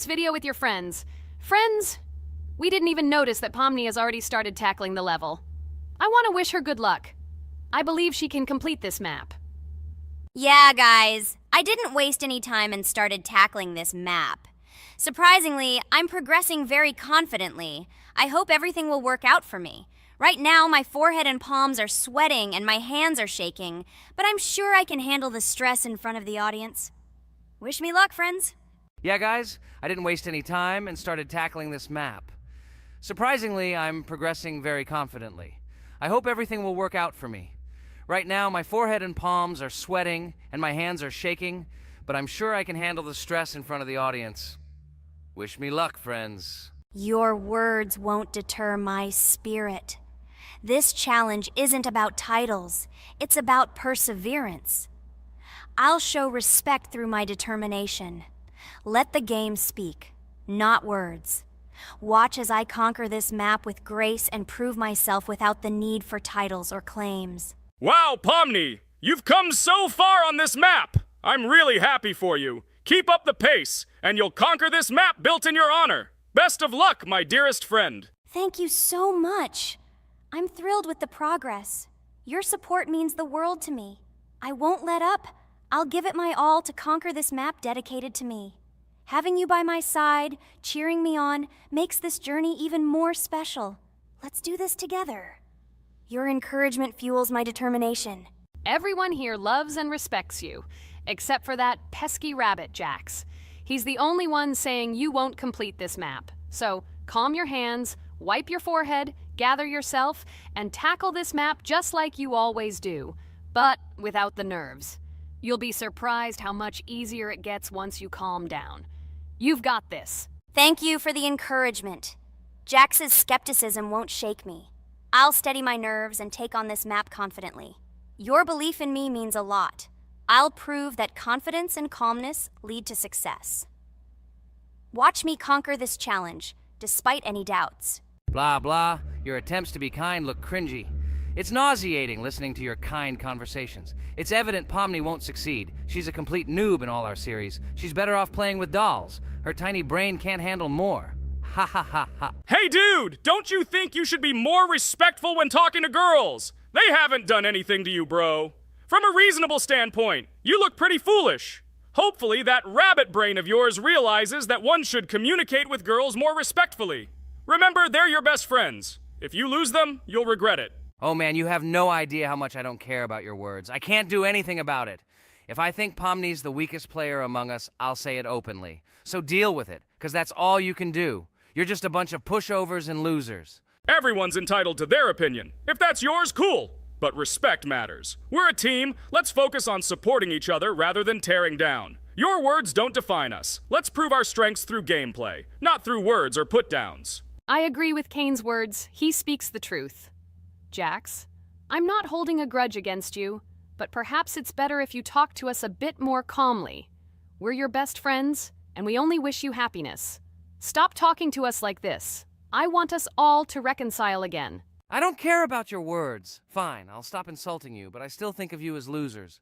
this video with your friends. Friends, we didn't even notice that Pomni has already started tackling the level. I want to wish her good luck. I believe she can complete this map. Yeah, guys, I didn't waste any time and started tackling this map. Surprisingly, I'm progressing very confidently. I hope everything will work out for me. Right now, my forehead and palms are sweating and my hands are shaking, but I'm sure I can handle the stress in front of the audience. Wish me luck, friends. Yeah, guys, I didn't waste any time and started tackling this map. Surprisingly, I'm progressing very confidently. I hope everything will work out for me. Right now, my forehead and palms are sweating and my hands are shaking, but I'm sure I can handle the stress in front of the audience. Wish me luck, friends. Your words won't deter my spirit. This challenge isn't about titles, it's about perseverance. I'll show respect through my determination. Let the game speak, not words. Watch as I conquer this map with grace and prove myself without the need for titles or claims. Wow, Pomni! You've come so far on this map! I'm really happy for you. Keep up the pace, and you'll conquer this map built in your honor. Best of luck, my dearest friend. Thank you so much. I'm thrilled with the progress. Your support means the world to me. I won't let up. I'll give it my all to conquer this map dedicated to me. Having you by my side, cheering me on, makes this journey even more special. Let's do this together. Your encouragement fuels my determination. Everyone here loves and respects you, except for that pesky rabbit, Jax. He's the only one saying you won't complete this map. So, calm your hands, wipe your forehead, gather yourself, and tackle this map just like you always do, but without the nerves. You'll be surprised how much easier it gets once you calm down. You've got this. Thank you for the encouragement. Jax's skepticism won't shake me. I'll steady my nerves and take on this map confidently. Your belief in me means a lot. I'll prove that confidence and calmness lead to success. Watch me conquer this challenge, despite any doubts. Blah, blah. Your attempts to be kind look cringy. It's nauseating listening to your kind conversations. It's evident Pomni won't succeed. She's a complete noob in all our series. She's better off playing with dolls. Her tiny brain can't handle more. Ha ha ha ha. Hey, dude! Don't you think you should be more respectful when talking to girls? They haven't done anything to you, bro. From a reasonable standpoint, you look pretty foolish. Hopefully that rabbit brain of yours realizes that one should communicate with girls more respectfully. Remember, they're your best friends. If you lose them, you'll regret it. Oh man, you have no idea how much I don't care about your words. I can't do anything about it. If I think Pomni's the weakest player among us, I'll say it openly. So deal with it, because that's all you can do. You're just a bunch of pushovers and losers. Everyone's entitled to their opinion. If that's yours, cool. But respect matters. We're a team. Let's focus on supporting each other rather than tearing down. Your words don't define us. Let's prove our strengths through gameplay, not through words or put-downs. I agree with Kane's words. He speaks the truth. Jax, I'm not holding a grudge against you, but perhaps it's better if you talk to us a bit more calmly. We're your best friends, and we only wish you happiness. Stop talking to us like this. I want us all to reconcile again. I don't care about your words. Fine, I'll stop insulting you, but I still think of you as losers.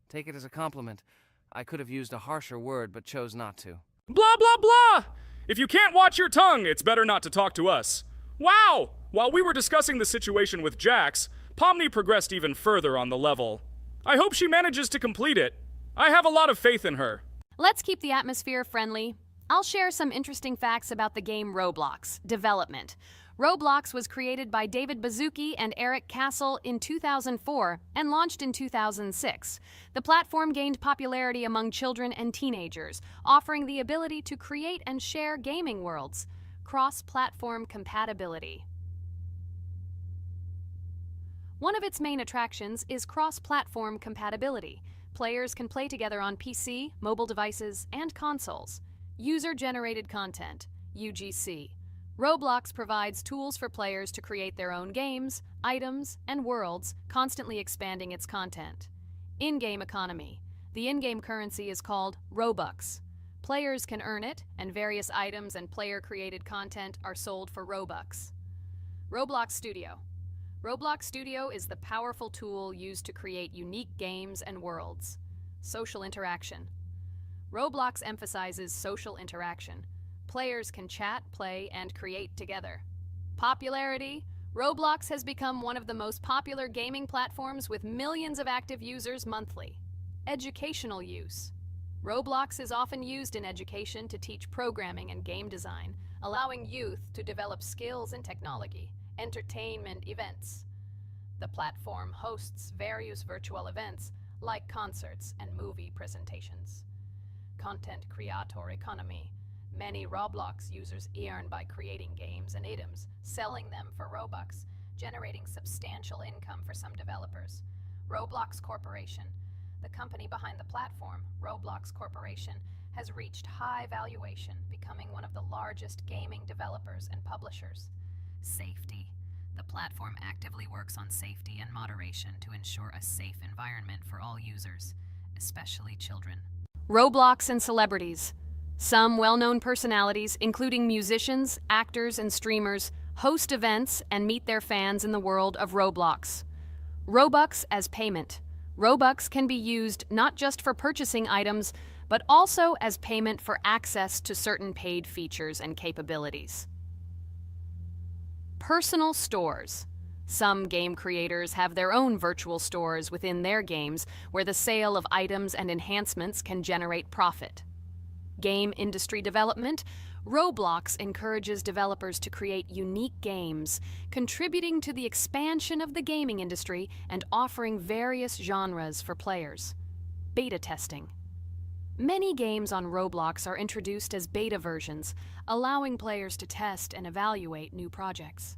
Take it as a compliment. I could have used a harsher word, but chose not to. Blah, blah, blah! If you can't watch your tongue, it's better not to talk to us. Wow! While we were discussing the situation with Jax, Pomni progressed even further on the level. I hope she manages to complete it. I have a lot of faith in her. Let's keep the atmosphere friendly. I'll share some interesting facts about the game Roblox. Development. Roblox was created by David Baszucki and Eric Castle in 2004 and launched in 2006. The platform gained popularity among children and teenagers, offering the ability to create and share gaming worlds. Cross-platform compatibility. One of its main attractions is cross-platform compatibility. Players can play together on PC, mobile devices, and consoles. User-generated content, UGC. Roblox provides tools for players to create their own games, items, and worlds, constantly expanding its content. In-game economy. The in-game currency is called Robux. Players can earn it, and various items and player-created content are sold for Robux. Roblox Studio. Roblox Studio is the powerful tool used to create unique games and worlds. Social interaction. Roblox emphasizes social interaction. Players can chat, play, and create together. Popularity: Roblox has become one of the most popular gaming platforms with millions of active users monthly. Educational use: Roblox is often used in education to teach programming and game design, allowing youth to develop skills in technology. Entertainment events: the platform hosts various virtual events like concerts and movie presentations. Content creator economy: many Roblox users earn by creating games and items, selling them for Robux, generating substantial income for some developers. Roblox Corporation: the company behind the platform, Roblox Corporation, has reached high valuation, becoming one of the largest gaming developers and publishers. Safety: the platform actively works on safety and moderation to ensure a safe environment for all users, especially children. Roblox and celebrities: some well-known personalities, including musicians, actors, and streamers, host events and meet their fans in the world of Roblox. Robux as payment: Robux can be used not just for purchasing items, but also as payment for access to certain paid features and capabilities. Personal stores: some game creators have their own virtual stores within their games where the sale of items and enhancements can generate profit. Game industry development: Roblox encourages developers to create unique games, contributing to the expansion of the gaming industry and offering various genres for players. Beta testing: many games on Roblox are introduced as beta versions, allowing players to test and evaluate new projects.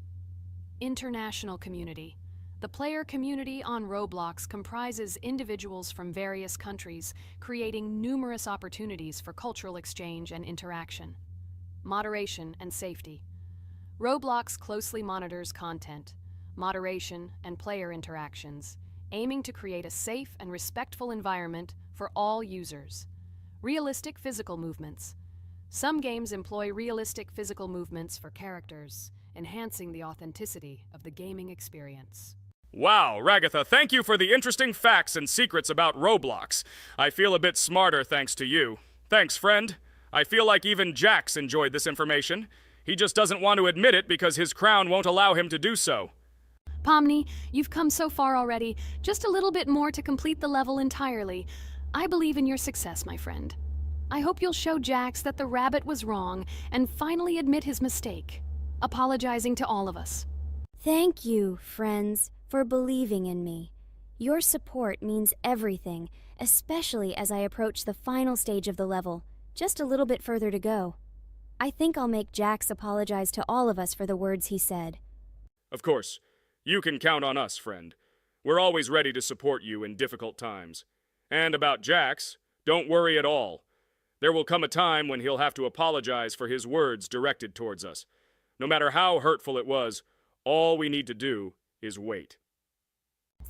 International community: the player community on Roblox comprises individuals from various countries, creating numerous opportunities for cultural exchange and interaction. Moderation and safety: Roblox closely monitors content, moderation, and player interactions, aiming to create a safe and respectful environment for all users. Realistic physical movements: some games employ realistic physical movements for characters, enhancing the authenticity of the gaming experience. Wow, Ragatha, thank you for the interesting facts and secrets about Roblox. I feel a bit smarter thanks to you. Thanks, friend. I feel like even Jax enjoyed this information. He just doesn't want to admit it because his crown won't allow him to do so. Pomni, you've come so far already. Just a little bit more to complete the level entirely. I believe in your success, my friend. I hope you'll show Jax that the rabbit was wrong and finally admit his mistake, apologizing to all of us. Thank you, friends, for believing in me. Your support means everything, especially as I approach the final stage of the level. Just a little bit further to go. I think I'll make Jax apologize to all of us for the words he said. Of course. You can count on us, friend. We're always ready to support you in difficult times. And about Jax, don't worry at all. There will come a time when he'll have to apologize for his words directed towards us. No matter how hurtful it was, all we need to do is wait.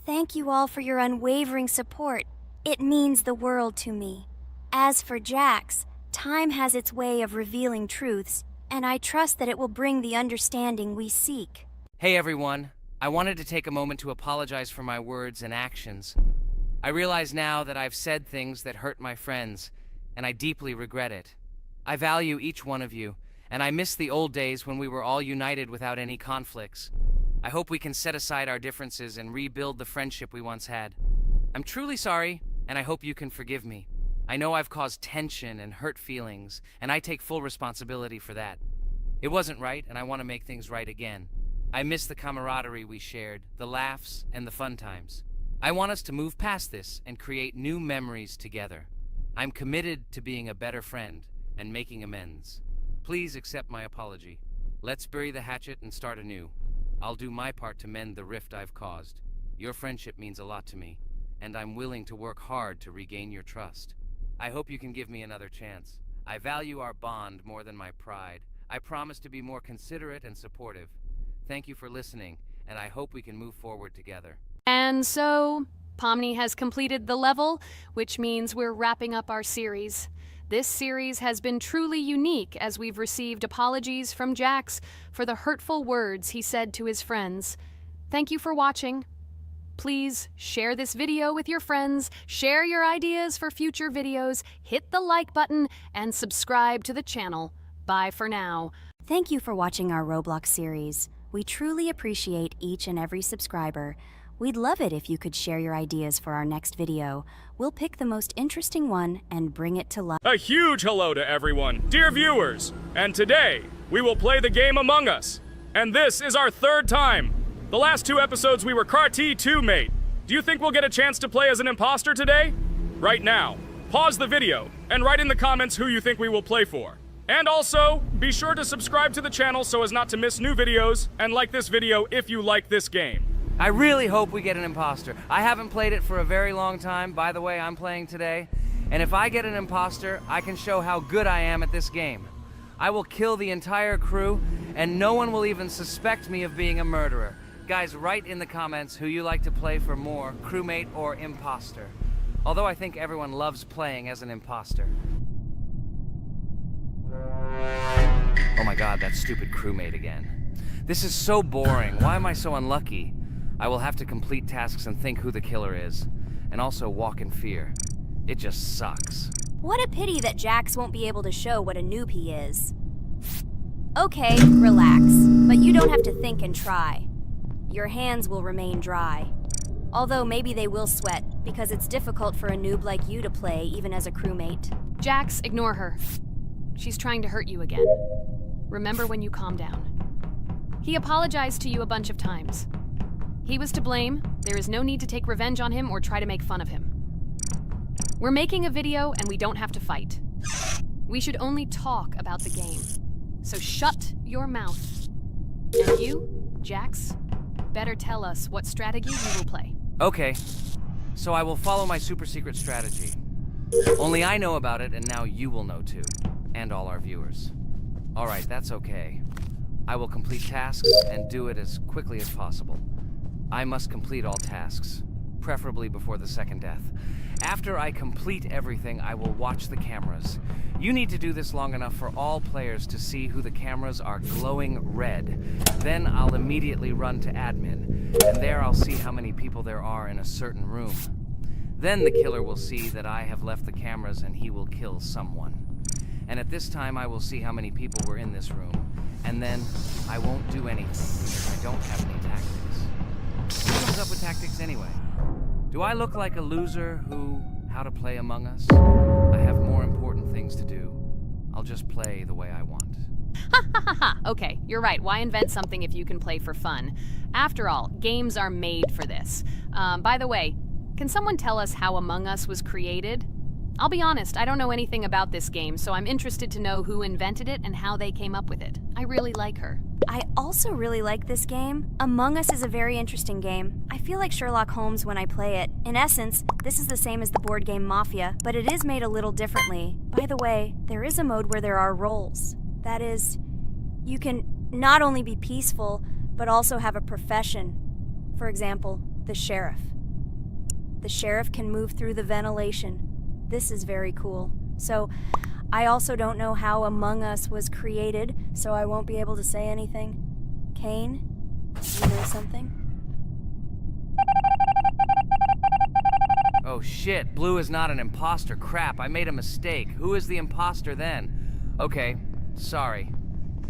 Thank you all for your unwavering support. It means the world to me. As for Jax, time has its way of revealing truths, and I trust that it will bring the understanding we seek. Hey everyone, I wanted to take a moment to apologize for my words and actions. I realize now that I've said things that hurt my friends, and I deeply regret it. I value each one of you, and I miss the old days when we were all united without any conflicts. I hope we can set aside our differences and rebuild the friendship we once had. I'm truly sorry, and I hope you can forgive me. I know I've caused tension and hurt feelings, and I take full responsibility for that. It wasn't right, and I want to make things right again. I miss the camaraderie we shared, the laughs, and the fun times. I want us to move past this and create new memories together. I'm committed to being a better friend and making amends. Please accept my apology. Let's bury the hatchet and start anew. I'll do my part to mend the rift I've caused. Your friendship means a lot to me, and I'm willing to work hard to regain your trust. I hope you can give me another chance. I value our bond more than my pride. I promise to be more considerate and supportive. Thank you for listening, and I hope we can move forward together. And so, Pomni has completed the level, which means we're wrapping up our series. This series has been truly unique as we've received apologies from Jax for the hurtful words he said to his friends. Thank you for watching. Please share this video with your friends, share your ideas for future videos, hit the like button, and subscribe to the channel. Bye for now. Thank you for watching our Roblox series. We truly appreciate each and every subscriber. We'd love it if you could share your ideas for our next video. We'll pick the most interesting one and bring it to life. A huge hello to everyone, dear viewers. And today, we will play the game Among Us. And this is our third time. The last 2 episodes we were CAR-T 2 mate. Do you think we'll get a chance to play as an imposter today? Right now, pause the video and write in the comments who you think we will play for. And also, be sure to subscribe to the channel so as not to miss new videos, and like this video if you like this game. I really hope we get an imposter. I haven't played it for a very long time. By the way, I'm playing today. And if I get an imposter, I can show how good I am at this game. I will kill the entire crew, and no one will even suspect me of being a murderer. Guys, write in the comments who you like to play for more, crewmate or imposter. Although I think everyone loves playing as an imposter. Oh my god, that stupid crewmate again. This is so boring. Why am I so unlucky? I will have to complete tasks and think who the killer is, and also walk in fear. It just sucks. What a pity that Jax won't be able to show what a noob he is. Okay, relax, but you don't have to think and try. Your hands will remain dry. Although maybe they will sweat, because it's difficult for a noob like you to play even as a crewmate. Jax, ignore her. She's trying to hurt you again. Remember when you calm down. He apologized to you a bunch of times. He was to blame. There is no need to take revenge on him or try to make fun of him. We're making a video and we don't have to fight. We should only talk about the game. So shut your mouth. And you, Jax, better tell us what strategy you will play. Okay, so I will follow my super secret strategy. Only I know about it, and now you will know too. And all our viewers. Alright, that's okay. I will complete tasks and do it as quickly as possible. I must complete all tasks, preferably before the second death. After I complete everything, I will watch the cameras. You need to do this long enough for all players to see who the cameras are glowing red. Then I'll immediately run to admin, and there I'll see how many people there are in a certain room. Then the killer will see that I have left the cameras and he will kill someone. And at this time I will see how many people were in this room. And then I won't do anything because I don't have any tactics. Who comes up with tactics anyway? Do I look like a loser how to play Among Us? I have more important things to do. I'll just play the way I want. Ha ha ha ha! Okay, you're right. Why invent something if you can play for fun? After all, games are made for this. By the way, can someone tell us how Among Us was created? I'll be honest, I don't know anything about this game, so I'm interested to know who invented it and how they came up with it. I really like her. I also really like this game. Among Us is a very interesting game. I feel like Sherlock Holmes when I play it. In essence, this is the same as the board game Mafia, but it is made a little differently. By the way, there is a mode where there are roles. That is, you can not only be peaceful, but also have a profession. For example, the sheriff. The sheriff can move through the ventilation. This is very cool. So, I also don't know how Among Us was created, so I won't be able to say anything. Kane, you know something? Oh shit, Blue is not an imposter. Crap, I made a mistake. Who is the imposter then? Okay, sorry.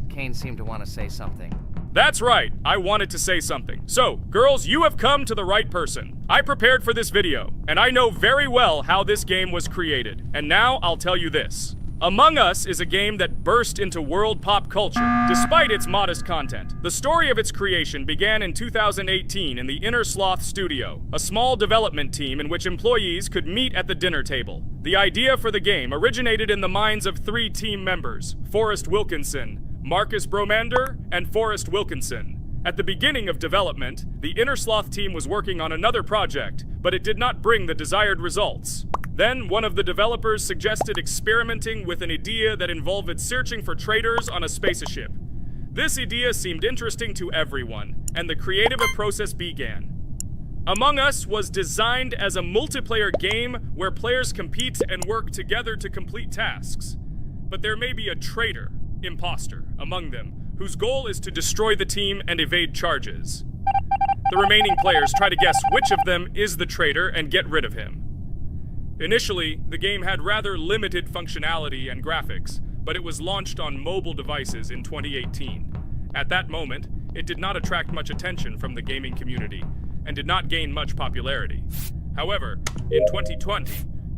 Kane seemed to want to say something. That's right, I wanted to say something. So, girls, you have come to the right person. I prepared for this video, and I know very well how this game was created. And now I'll tell you this. Among Us is a game that burst into world pop culture, despite its modest content. The story of its creation began in 2018 in the Inner Sloth Studio, a small development team in which employees could meet at the dinner table. The idea for the game originated in the minds of 3 team members, Forrest Wilkinson, Marcus Bromander, and Forrest Wilkinson. At the beginning of development, the Inner Sloth team was working on another project, but it did not bring the desired results. Then, one of the developers suggested experimenting with an idea that involved searching for traitors on a spaceship. This idea seemed interesting to everyone, and the creative process began. Among Us was designed as a multiplayer game where players compete and work together to complete tasks. But there may be a traitor, imposter, among them, whose goal is to destroy the team and evade charges. The remaining players try to guess which of them is the traitor and get rid of him. Initially, the game had rather limited functionality and graphics, but it was launched on mobile devices in 2018. At that moment, it did not attract much attention from the gaming community and did not gain much popularity. However, in 2020,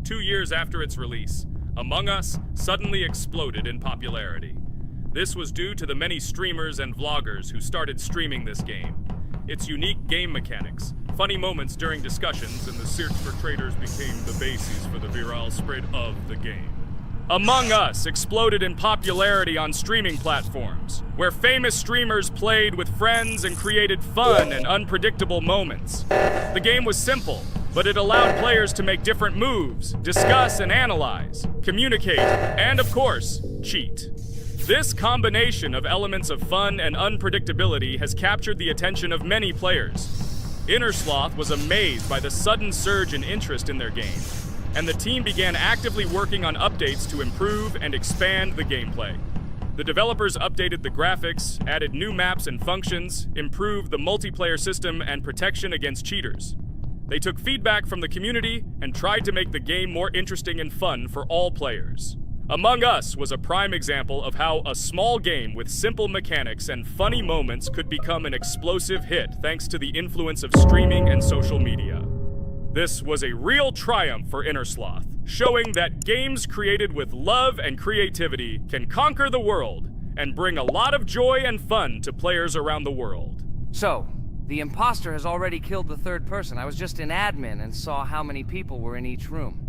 2 years after its release, Among Us suddenly exploded in popularity. This was due to the many streamers and vloggers who started streaming this game. Its unique game mechanics, funny moments during discussions, and the search for traitors became the basis for the viral spread of the game. Among Us exploded in popularity on streaming platforms, where famous streamers played with friends and created fun and unpredictable moments. The game was simple, but it allowed players to make different moves, discuss and analyze, communicate, and of course, cheat. This combination of elements of fun and unpredictability has captured the attention of many players. Innersloth was amazed by the sudden surge in interest in their game, and the team began actively working on updates to improve and expand the gameplay. The developers updated the graphics, added new maps and functions, improved the multiplayer system and protection against cheaters. They took feedback from the community and tried to make the game more interesting and fun for all players. Among Us was a prime example of how a small game with simple mechanics and funny moments could become an explosive hit thanks to the influence of streaming and social media. This was a real triumph for Innersloth, showing that games created with love and creativity can conquer the world and bring a lot of joy and fun to players around the world. So, the imposter has already killed the third person. I was just in admin and saw how many people were in each room.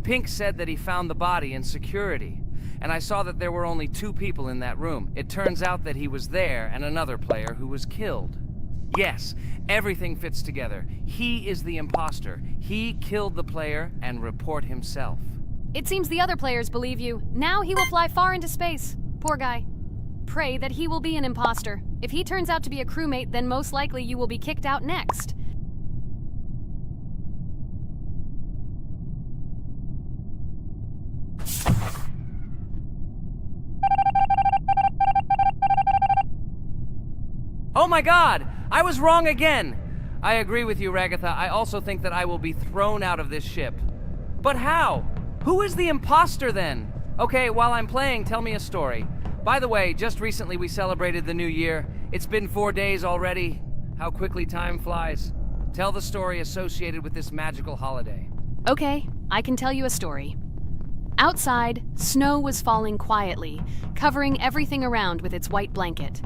Pink said that he found the body in security, and I saw that there were only 2 people in that room. It turns out that he was there and another player who was killed. Yes, everything fits together. He is the imposter. He killed the player and report himself. It seems the other players believe you. Now he will fly far into space. Poor guy. Pray that he will be an imposter. If he turns out to be a crewmate, then most likely you will be kicked out next. Oh my god! I was wrong again! I agree with you, Ragatha. I also think that I will be thrown out of this ship. But how? Who is the imposter then? Okay, while I'm playing, tell me a story. By the way, just recently we celebrated the new year. It's been 4 days already. How quickly time flies. Tell the story associated with this magical holiday. Okay, I can tell you a story. Outside, snow was falling quietly, covering everything around with its white blanket.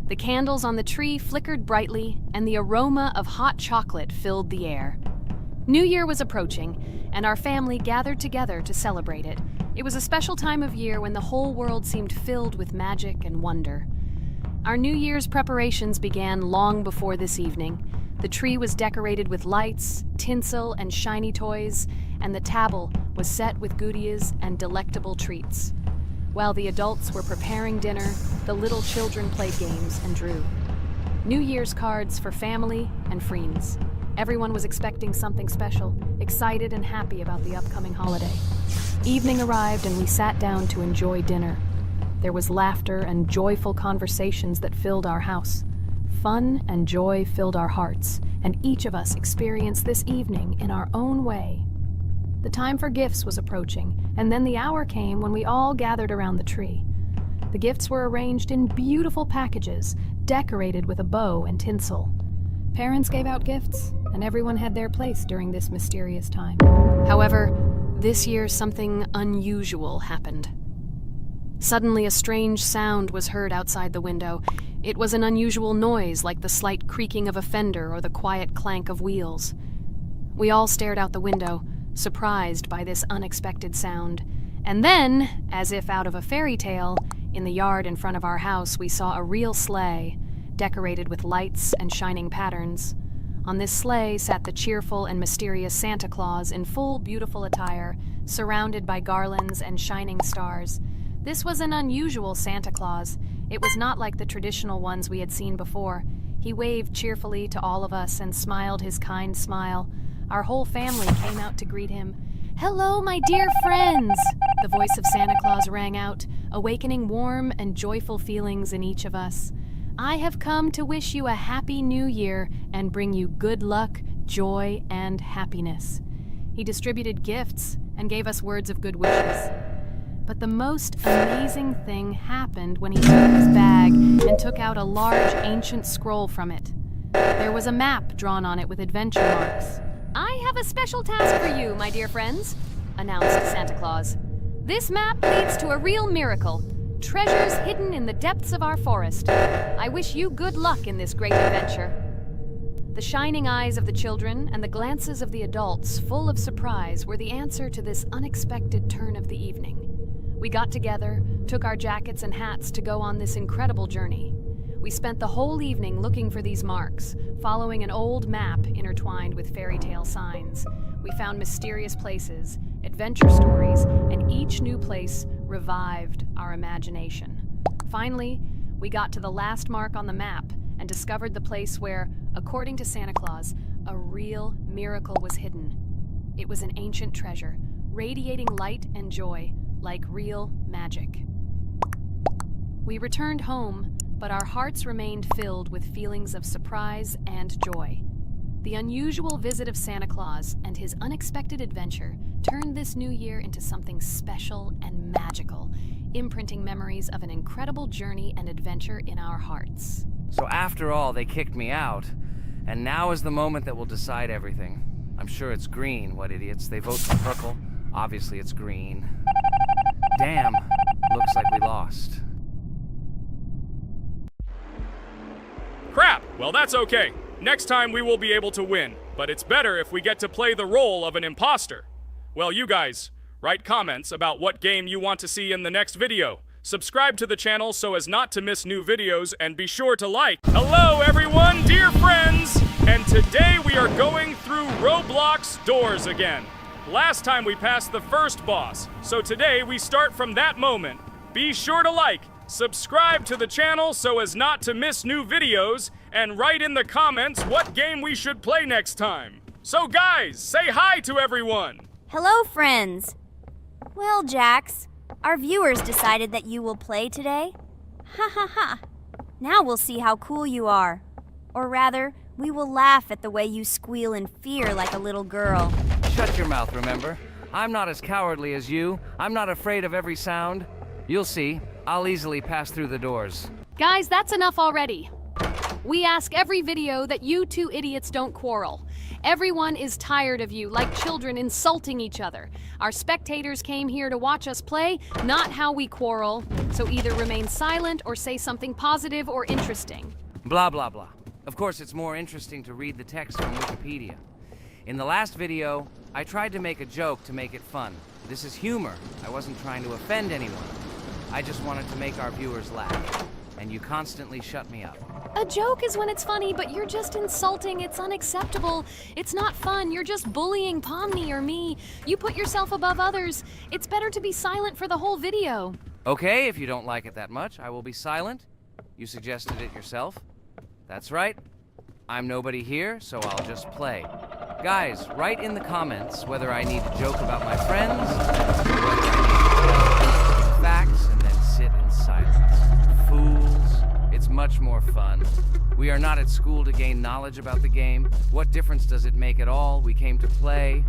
The candles on the tree flickered brightly, and the aroma of hot chocolate filled the air. New Year was approaching, and our family gathered together to celebrate it. It was a special time of year when the whole world seemed filled with magic and wonder. Our New Year's preparations began long before this evening. The tree was decorated with lights, tinsel, and shiny toys, and the table was set with goodies and delectable treats. While the adults were preparing dinner, the little children played games and drew. New Year's cards for family and friends. Everyone was expecting something special, excited and happy about the upcoming holiday. Evening arrived and we sat down to enjoy dinner. There was laughter and joyful conversations that filled our house. Fun and joy filled our hearts, and each of us experienced this evening in our own way. The time for gifts was approaching, and then the hour came when we all gathered around the tree. The gifts were arranged in beautiful packages, decorated with a bow and tinsel. Parents gave out gifts, and everyone had their place during this mysterious time. However, this year something unusual happened. Suddenly a strange sound was heard outside the window. It was an unusual noise, like the slight creaking of a fender or the quiet clank of wheels. We all stared out the window, surprised by this unexpected sound. And then, as if out of a fairy tale, in the yard in front of our house we saw a real sleigh, decorated with lights and shining patterns. On this sleigh sat the cheerful and mysterious Santa Claus in full beautiful attire, surrounded by garlands and shining stars. This was an unusual Santa Claus. It was not like the traditional ones we had seen before. He waved cheerfully to all of us and smiled his kind smile. Our whole family came out to greet him. "Hello, my dear friends!" The voice of Santa Claus rang out, awakening warm and joyful feelings in each of us. I have come to wish you a happy new year and bring you good luck, joy, and happiness. He distributed gifts and gave us words of good wishes. But the most amazing thing happened when he took his bag and took out a large ancient scroll from it. There was a map drawn on it with adventure marks. I have a special task for you, my dear friends, announced Santa Claus. This map leads to a real miracle. Treasures hidden in the depths of our forest. I wish you good luck in this great adventure. The shining eyes of the children and the glances of the adults, full of surprise, were the answer to this unexpected turn of the evening. We got together, took our jackets and hats to go on this incredible journey. We spent the whole evening looking for these marks, following an old map intertwined with fairy tale signs. We found mysterious places, adventure stories, and each new place revived our imagination. Finally, we got to the last mark on the map and discovered the place where, according to Santa Claus, a real miracle was hidden. It was an ancient treasure, radiating light and joy, like real magic. We returned home, but our hearts remained filled with feelings of surprise and joy. The unusual visit of Santa Claus and his unexpected adventure turned this new year into something special and magical, imprinting memories of an incredible journey and adventure in our hearts. So after all, they kicked me out, and now is the moment that will decide everything. I'm sure it's green, what idiots. They vote for purple. Obviously it's green. Damn, looks like we lost. Crap! Well, that's okay. Next time we will be able to win, but it's better if we get to play the role of an imposter. Well, you guys, write comments about what game you want to see in the next video. Subscribe to the channel so as not to miss new videos, and be sure to like. Hello everyone, dear friends! And today we are going through Roblox doors again. Last time we passed the first boss, so today we start from that moment. Be sure to like, subscribe to the channel so as not to miss new videos, and write in the comments what game we should play next time. So guys, say hi to everyone! Hello, friends. Well, Jax, our viewers decided that you will play today. Ha ha ha. Now we'll see how cool you are. Or rather, we will laugh at the way you squeal in fear like a little girl. Shut your mouth, remember? I'm not as cowardly as you. I'm not afraid of every sound. You'll see. I'll easily pass through the doors. Guys, that's enough already. We ask every video that you two idiots don't quarrel. Everyone is tired of you, like children insulting each other. Our spectators came here to watch us play, not how we quarrel. So either remain silent or say something positive or interesting. Blah, blah, blah. Of course, it's more interesting to read the text from Wikipedia. In the last video, I tried to make a joke to make it fun. This is humor. I wasn't trying to offend anyone. I just wanted to make our viewers laugh. And you constantly shut me up. A joke is when it's funny, but you're just insulting. It's unacceptable. It's not fun. You're just bullying Pomni or me. You put yourself above others. It's better to be silent for the whole video. Okay, if you don't like it that much, I will be silent. You suggested it yourself. That's right. I'm nobody here, so I'll just play. Guys, write in the comments whether I need to joke about my friends, or whether I need to facts and then sit in silence. Fools. It's much more fun. We are not at school to gain knowledge about the game. What difference does it make at all? We came to play,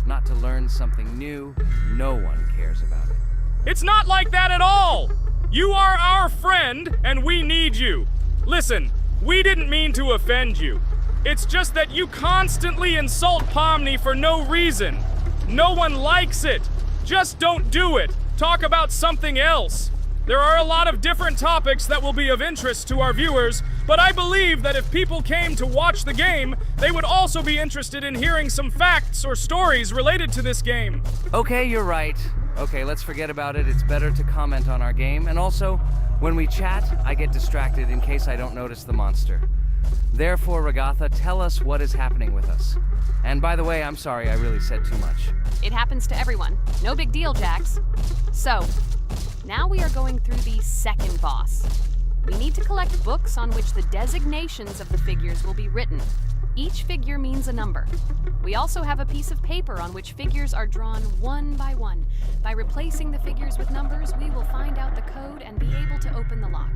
not to learn something new. No one cares about it. It's not like that at all! You are our friend, and we need you. Listen, we didn't mean to offend you. It's just that you constantly insult Pomni for no reason. No one likes it. Just don't do it. Talk about something else. There are a lot of different topics that will be of interest to our viewers, but I believe that if people came to watch the game, they would also be interested in hearing some facts or stories related to this game. Okay, you're right. Okay, let's forget about it. It's better to comment on our game. And also, when we chat, I get distracted in case I don't notice the monster. Therefore, Ragatha, tell us what is happening with us. And by the way, I'm sorry, I really said too much. It happens to everyone. No big deal, Jax. So, now we are going through the second boss. We need to collect books on which the designations of the figures will be written. Each figure means a number. We also have a piece of paper on which figures are drawn one by one. By replacing the figures with numbers, we will find out the code and be able to open the lock.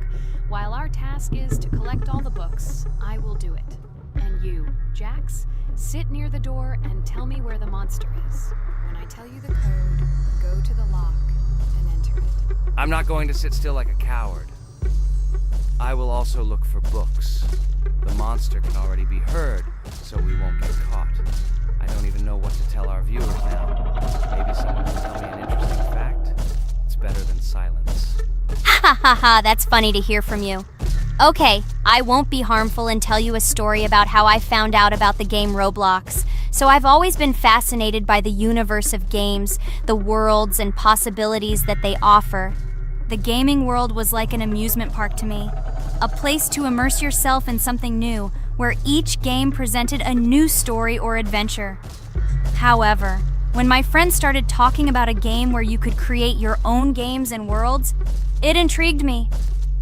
While our task is to collect all the books, I will do it. And you, Jax, sit near the door and tell me where the monster is. When I tell you the code, go to the lock and enter it. I'm not going to sit still like a coward. I will also look for books. The monster can already be heard, so we won't get caught. I don't even know what to tell our viewers now. Maybe someone can tell me an interesting fact? It's better than silence. Ha ha ha, that's funny to hear from you. Okay, I won't be harmful and tell you a story about how I found out about the game Roblox. So I've always been fascinated by the universe of games, the worlds and possibilities that they offer. The gaming world was like an amusement park to me, a place to immerse yourself in something new, where each game presented a new story or adventure. However, when my friends started talking about a game where you could create your own games and worlds, it intrigued me.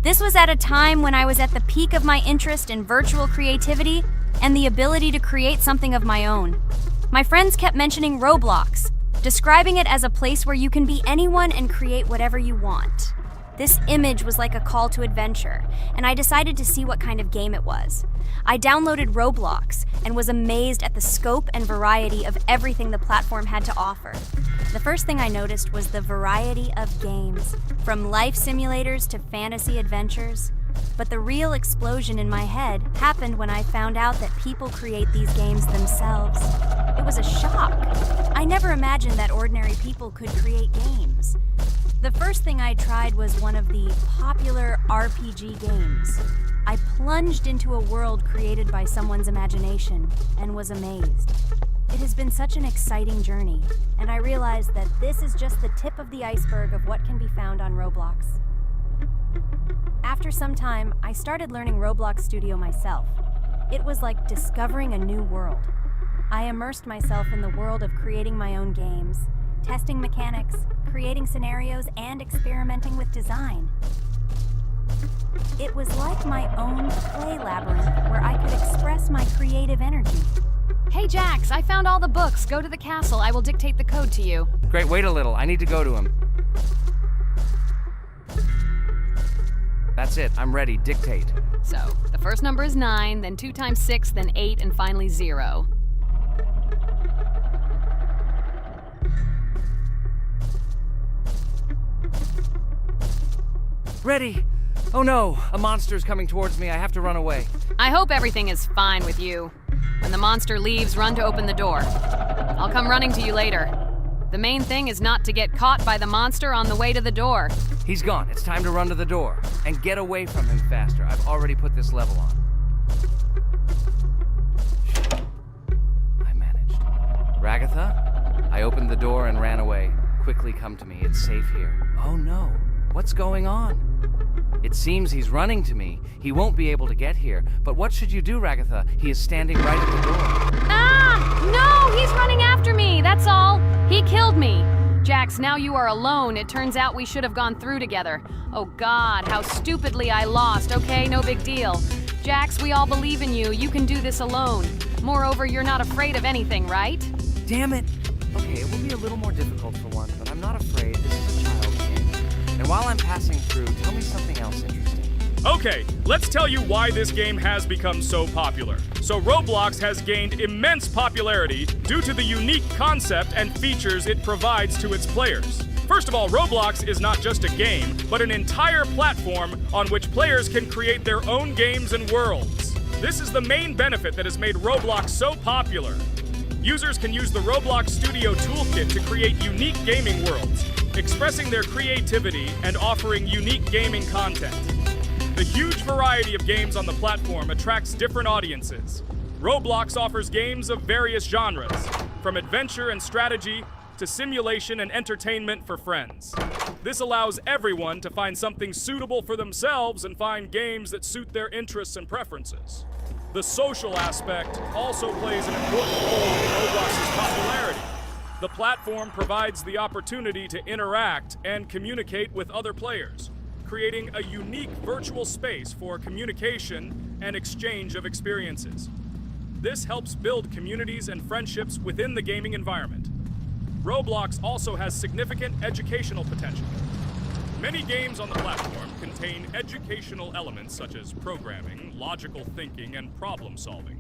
This was at a time when I was at the peak of my interest in virtual creativity and the ability to create something of my own. My friends kept mentioning Roblox, describing it as a place where you can be anyone and create whatever you want. This image was like a call to adventure, and I decided to see what kind of game it was. I downloaded Roblox and was amazed at the scope and variety of everything the platform had to offer. The first thing I noticed was the variety of games, from life simulators to fantasy adventures. But the real explosion in my head happened when I found out that people create these games themselves. It was a shock. I never imagined that ordinary people could create games. The first thing I tried was one of the popular RPG games. I plunged into a world created by someone's imagination and was amazed. It has been such an exciting journey, and I realized that this is just the tip of the iceberg of what can be found on Roblox. After some time, I started learning Roblox Studio myself. It was like discovering a new world. I immersed myself in the world of creating my own games, testing mechanics, creating scenarios, and experimenting with design. It was like my own play labyrinth where I could express my creative energy. Hey Jax, I found all the books. Go to the castle. I will dictate the code to you. Great, wait a little. I need to go to him. That's it. I'm ready. Dictate. So, the first number is 9, then 2 times 6, then 8, and finally 0. Ready! Oh no! A monster's coming towards me. I have to run away. I hope everything is fine with you. When the monster leaves, run to open the door. I'll come running to you later. The main thing is not to get caught by the monster on the way to the door. He's gone. It's time to run to the door. And get away from him faster. I've already put this level on. I managed. Ragatha? I opened the door and ran away. Quickly come to me. It's safe here. Oh no. What's going on? It seems he's running to me. He won't be able to get here. But what should you do, Ragatha? He is standing right at the door. Ah! No! He's running after me! That's all! He killed me! Jax, now you are alone. It turns out we should have gone through together. Oh God, how stupidly I lost. Okay, no big deal. Jax, we all believe in you. You can do this alone. Moreover, you're not afraid of anything, right? Damn it! Okay, it will be a little more difficult for one, but I'm not afraid. This is a child's game. And while I'm passing through, tell me something else interesting. Okay, let's tell you why this game has become so popular. So Roblox has gained immense popularity due to the unique concept and features it provides to its players. First of all, Roblox is not just a game, but an entire platform on which players can create their own games and worlds. This is the main benefit that has made Roblox so popular. Users can use the Roblox Studio Toolkit to create unique gaming worlds, expressing their creativity and offering unique gaming content. The huge variety of games on the platform attracts different audiences. Roblox offers games of various genres, from adventure and strategy to simulation and entertainment for friends. This allows everyone to find something suitable for themselves and find games that suit their interests and preferences. The social aspect also plays an important role in Roblox's popularity. The platform provides the opportunity to interact and communicate with other players, creating a unique virtual space for communication and exchange of experiences. This helps build communities and friendships within the gaming environment. Roblox also has significant educational potential. Many games on the platform contain educational elements such as programming, logical thinking, and problem solving.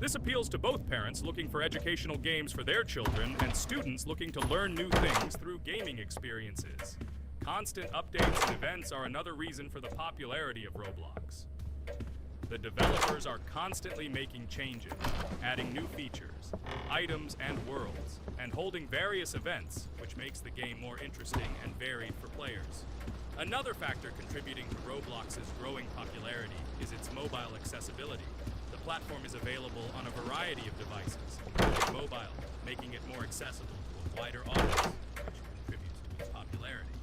This appeals to both parents looking for educational games for their children and students looking to learn new things through gaming experiences. Constant updates and events are another reason for the popularity of Roblox. The developers are constantly making changes, adding new features, items, and worlds, and holding various events, which makes the game more interesting and varied for players. Another factor contributing to Roblox's growing popularity is its mobile accessibility. The platform is available on a variety of devices, including mobile, making it more accessible to a wider audience, which contributes to its popularity.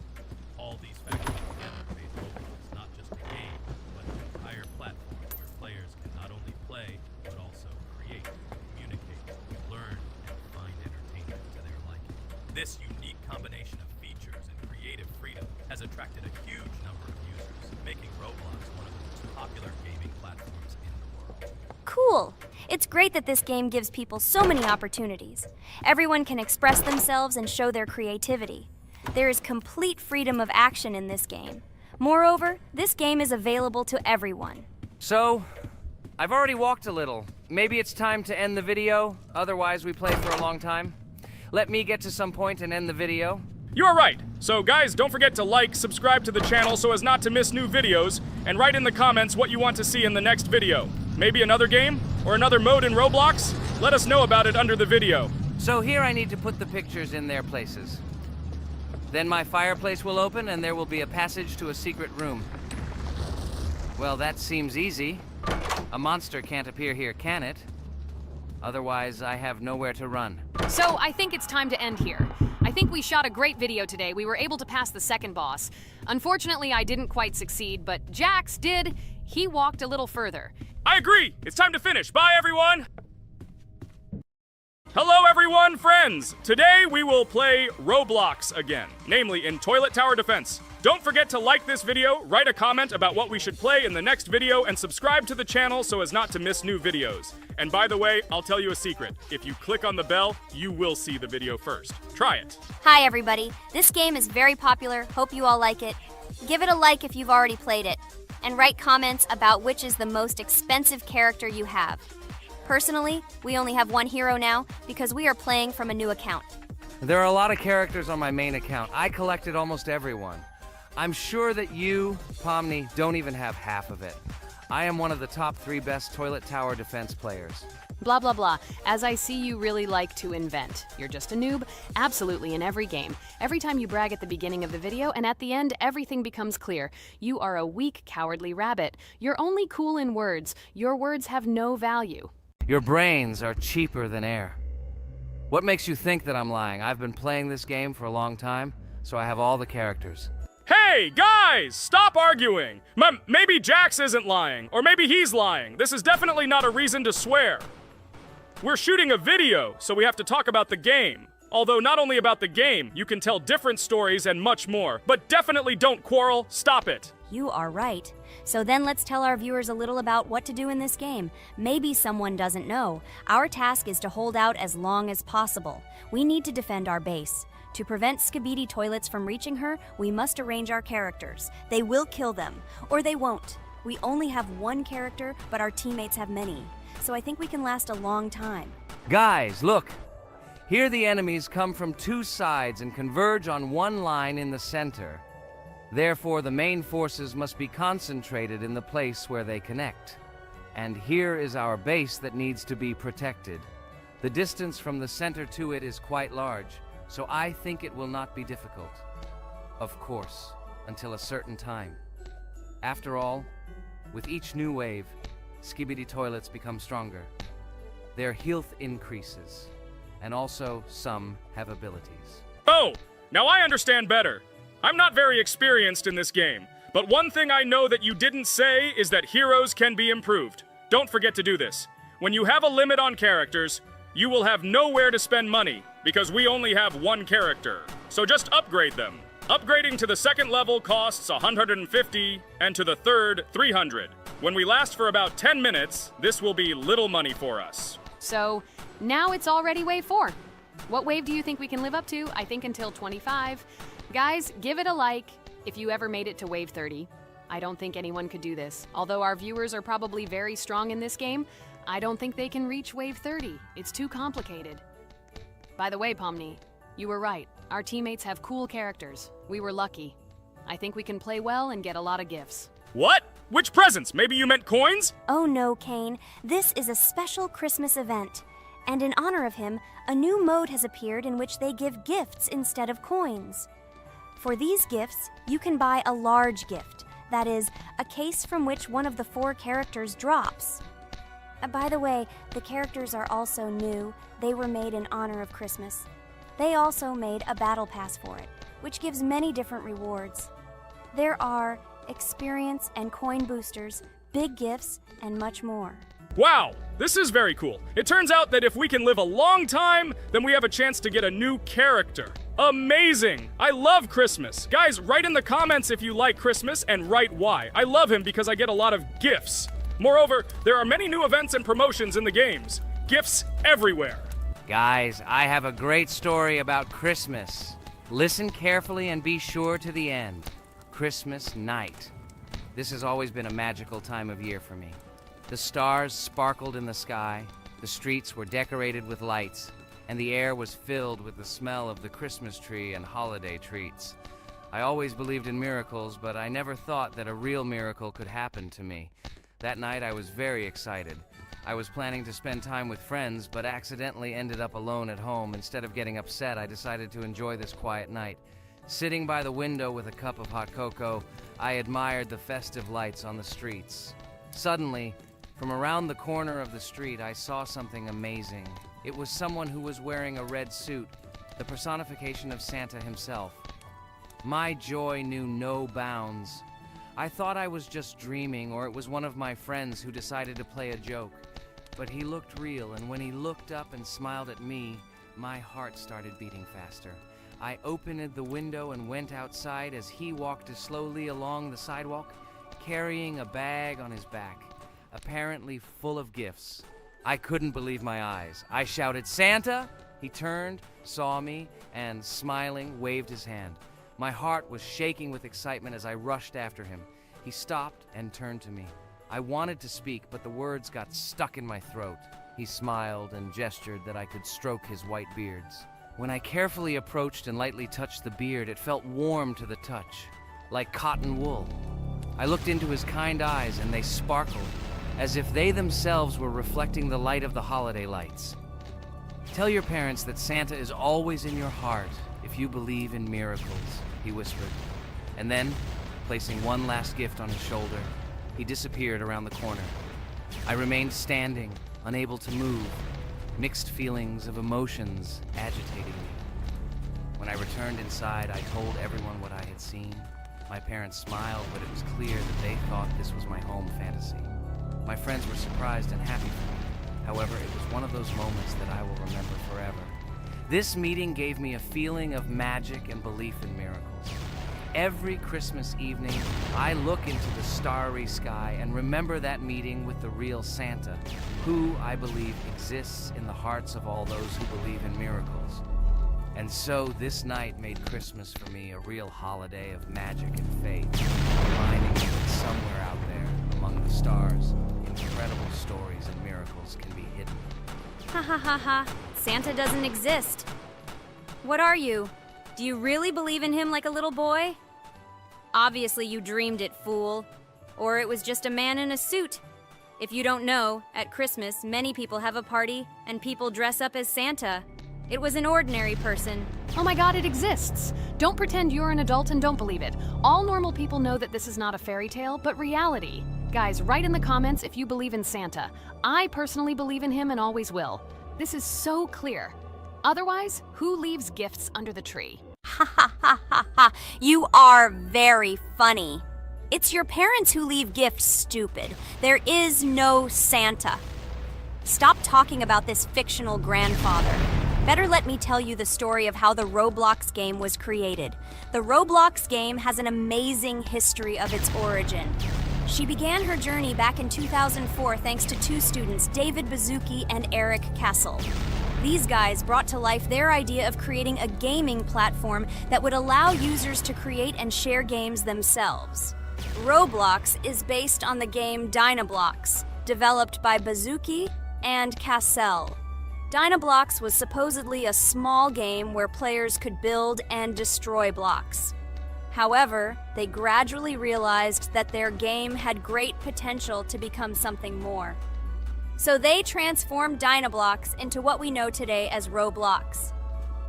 All these factors together make Roblox not just a game, but an entire platform where players can not only play, but also create, communicate, learn, and find entertainment to their liking. This unique combination of features and creative freedom has attracted a huge number of users, making Roblox one of the most popular gaming platforms in the world. Cool! It's great that this game gives people so many opportunities. Everyone can express themselves and show their creativity. There is complete freedom of action in this game. Moreover, this game is available to everyone. So, I've already walked a little. Maybe it's time to end the video, otherwise we play for a long time. Let me get to some point and end the video. You are right. So guys, don't forget to like, subscribe to the channel so as not to miss new videos, and write in the comments what you want to see in the next video. Maybe another game? Or another mode in Roblox? Let us know about it under the video. So here I need to put the pictures in their places. Then my fireplace will open and there will be a passage to a secret room. Well, that seems easy. A monster can't appear here, can it? Otherwise, I have nowhere to run. So I think it's time to end here. I think we shot a great video today. We were able to pass the second boss. Unfortunately, I didn't quite succeed, but Jax did. He walked a little further. I agree! It's time to finish. Bye, everyone! Hello, everyone, friends! Today we will play Roblox again, namely in Toilet Tower Defense. Don't forget to like this video, write a comment about what we should play in the next video, and subscribe to the channel so as not to miss new videos. And by the way, I'll tell you a secret. If you click on the bell, you will see the video first. Try it. Hi everybody, this game is very popular, hope you all like it. Give it a like if you've already played it, and write comments about which is the most expensive character you have. Personally, we only have one hero now because we are playing from a new account. There are a lot of characters on my main account. I collected almost everyone. I'm sure that you, Pomni, don't even have half of it. I am one of the top 3 best Toilet Tower Defense players. Blah, blah, blah. As I see, you really like to invent. You're just a noob, absolutely in every game. Every time you brag at the beginning of the video, and at the end, everything becomes clear. You are a weak, cowardly rabbit. You're only cool in words. Your words have no value. Your brains are cheaper than air. What makes you think that I'm lying? I've been playing this game for a long time, so I have all the characters. Hey, guys! Stop arguing! Maybe Jax isn't lying, or maybe he's lying. This is definitely not a reason to swear. We're shooting a video, so we have to talk about the game. Although not only about the game, you can tell different stories and much more. But definitely don't quarrel. Stop it. You are right. So then let's tell our viewers a little about what to do in this game. Maybe someone doesn't know. Our task is to hold out as long as possible. We need to defend our base. To prevent Skibidi Toilets from reaching her, we must arrange our characters. They will kill them, or they won't. We only have one character, but our teammates have many. So I think we can last a long time. Guys, look! Here the enemies come from 2 sides and converge on one line in the center. Therefore, the main forces must be concentrated in the place where they connect. And here is our base that needs to be protected. The distance from the center to it is quite large, so I think it will not be difficult. Of course, until a certain time. After all, with each new wave, Skibidi Toilets become stronger. Their health increases, and also some have abilities. Oh, now I understand better. I'm not very experienced in this game, but one thing I know that you didn't say is that heroes can be improved. Don't forget to do this. When you have a limit on characters, you will have nowhere to spend money, because we only have one character. So just upgrade them. Upgrading to the 2nd level costs $150, and to the 3rd, $300. When we last for about 10 minutes, this will be little money for us. So, now it's already wave 4. What wave do you think we can live up to? I think until 25. Guys, give it a like if you ever made it to wave 30. I don't think anyone could do this. Although our viewers are probably very strong in this game, I don't think they can reach wave 30. It's too complicated. By the way, Pomni, you were right. Our teammates have cool characters. We were lucky. I think we can play well and get a lot of gifts. What? Which presents? Maybe you meant coins? Oh no, Kane. This is a special Christmas event. And in honor of him, a new mode has appeared in which they give gifts instead of coins. For these gifts, you can buy a large gift. That is, a case from which one of the 4 characters drops. By the way, the characters are also new. They were made in honor of Christmas. They also made a battle pass for it, which gives many different rewards. There are experience and coin boosters, big gifts, and much more. Wow, this is very cool. It turns out that if we can live a long time, then we have a chance to get a new character. Amazing! I love Christmas. Guys, write in the comments if you like Christmas and write why. I love him because I get a lot of gifts. Moreover, there are many new events and promotions in the games. Gifts everywhere. Guys, I have a great story about Christmas. Listen carefully and be sure to the end. Christmas night. This has always been a magical time of year for me. The stars sparkled in the sky, the streets were decorated with lights, and the air was filled with the smell of the Christmas tree and holiday treats. I always believed in miracles, but I never thought that a real miracle could happen to me. That night I was very excited. I was planning to spend time with friends, but accidentally ended up alone at home. Instead of getting upset, I decided to enjoy this quiet night. Sitting by the window with a cup of hot cocoa, I admired the festive lights on the streets. Suddenly, from around the corner of the street, I saw something amazing. It was someone who was wearing a red suit, the personification of Santa himself. My joy knew no bounds. I thought I was just dreaming, or it was one of my friends who decided to play a joke. But he looked real, and when he looked up and smiled at me, my heart started beating faster. I opened the window and went outside as he walked slowly along the sidewalk, carrying a bag on his back, apparently full of gifts. I couldn't believe my eyes. I shouted, "Santa!" He turned, saw me, and smiling, waved his hand. My heart was shaking with excitement as I rushed after him. He stopped and turned to me. I wanted to speak, but the words got stuck in my throat. He smiled and gestured that I could stroke his white beards. When I carefully approached and lightly touched the beard, it felt warm to the touch, like cotton wool. I looked into his kind eyes, and they sparkled, as if they themselves were reflecting the light of the holiday lights. "Tell your parents that Santa is always in your heart if you believe in miracles," he whispered. And then, placing one last gift on his shoulder, he disappeared around the corner. I remained standing, unable to move, mixed feelings of emotions agitating me. When I returned inside, I told everyone what I had seen. My parents smiled, but it was clear that they thought this was my home fantasy. My friends were surprised and happy for me. However, it was one of those moments that I will remember forever. This meeting gave me a feeling of magic and belief in miracles. Every Christmas evening, I look into the starry sky and remember that meeting with the real Santa, who, I believe, exists in the hearts of all those who believe in miracles. And so this night made Christmas for me a real holiday of magic and faith, reminding me that somewhere out there, among the stars, incredible stories and miracles can be hidden. Ha ha ha ha. Santa doesn't exist. What are you? Do you really believe in him like a little boy? Obviously you dreamed it, fool. Or it was just a man in a suit. If you don't know, at Christmas, many people have a party and people dress up as Santa. It was an ordinary person. Oh my god, it exists! Don't pretend you're an adult and don't believe it. All normal people know that this is not a fairy tale, but reality. Guys, write in the comments if you believe in Santa. I personally believe in him and always will. This is so clear. Otherwise, who leaves gifts under the tree? Ha ha ha ha ha. You are very funny. It's your parents who leave gifts, stupid. There is no Santa. Stop talking about this fictional grandfather. Better let me tell you the story of how the Roblox game was created. The Roblox game has an amazing history of its origin. She began her journey back in 2004 thanks to two students, David Bazuki and Eric Castle. These guys brought to life their idea of creating a gaming platform that would allow users to create and share games themselves. Roblox is based on the game Dynablox, developed by Bazuki and Cassell. Dynablox was supposedly a small game where players could build and destroy blocks. However, they gradually realized that their game had great potential to become something more. So they transformed Dynablox into what we know today as Roblox.